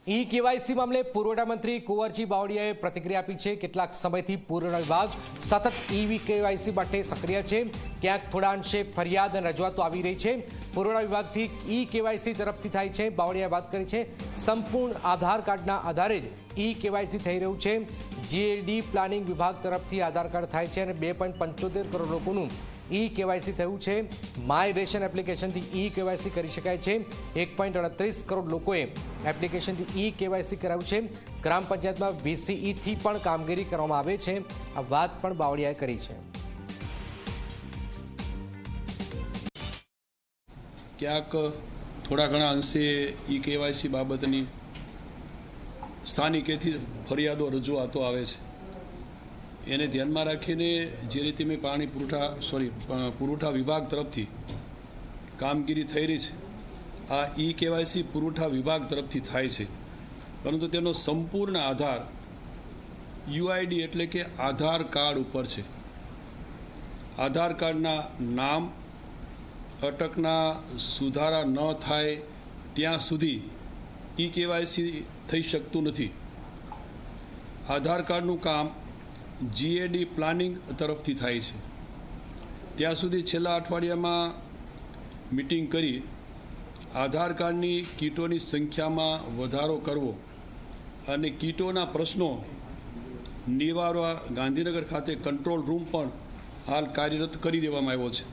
E KYC મામલે પુરવઠા મંત્રી કુંવરજી બાવળિયાએ પ્રતિક્રિયા આપી છે। કેટલાક સમયથી પુરવઠા વિભાગ સતત ઈ કેવાયસી માટે સક્રિય છે। ક્યાંક થોડા અંશે ફરિયાદ અને રજૂઆતો આવી રહી છે। પુરવઠા વિભાગથી ઈ કેવાયસી તરફથી થાય છે। બાવળિયાએ વાત કરી છે સંપૂર્ણ આધાર કાર્ડના આધારે જ ઈ કેવાયસી થઈ રહ્યું છે। જીએડી પ્લાનિંગ વિભાગ તરફથી આધાર કાર્ડ થાય છે અને 2.75 કરોડ લોકોનું ઈ કેવાયસી થયું છે। માય રેશન એપ્લિકેશનથી ઈ કેવાયસી કરી શકાય છે। 1.38 કરોડ લોકોએ એપ્લિકેશનથી ઈ કેવાયસી કરાવ્યું છે। ગ્રામ પંચાયતમાં વીસીઈથી પણ કામગીરી કરવામાં આવે છે। આ વાત પણ બાવળિયાએ કરી છે। ક્યાંક થોડા ઘણા અંશે ઈ કેવાયસી બાબતની સ્થાનિકેથી ફરિયાદો રજૂઆતો આવે છે। એને ધ્યાનમાં રાખીને જે રીતે મેં પુરવઠા વિભાગ તરફથી કામગીરી થઈ રહી છે। આ ઈ કેવાયસી પુરવઠા વિભાગ તરફથી થાય છે, પરંતુ તેનો સંપૂર્ણ આધાર યુઆઈડી એટલે કે આધાર કાર્ડ ઉપર છે। આધાર કાર્ડના નામ અટકના સુધારા ન થાય ત્યાં સુધી ઈ કેવાયસી થઈ શકતું નથી। આધાર કાર્ડનું કામ જીએડી પ્લાનિંગ તરફથી થાય છે। ત્યાં સુધી છેલ્લા અઠવાડિયામાં મિટિંગ કરી આધાર કાર્ડની કીટોની સંખ્યામાં વધારો કરવો અને કીટોના પ્રશ્નો નિવારવા ગાંધીનગર ખાતે કંટ્રોલ રૂમ પણ હાલ કાર્યરત કરી દેવામાં આવ્યો છે।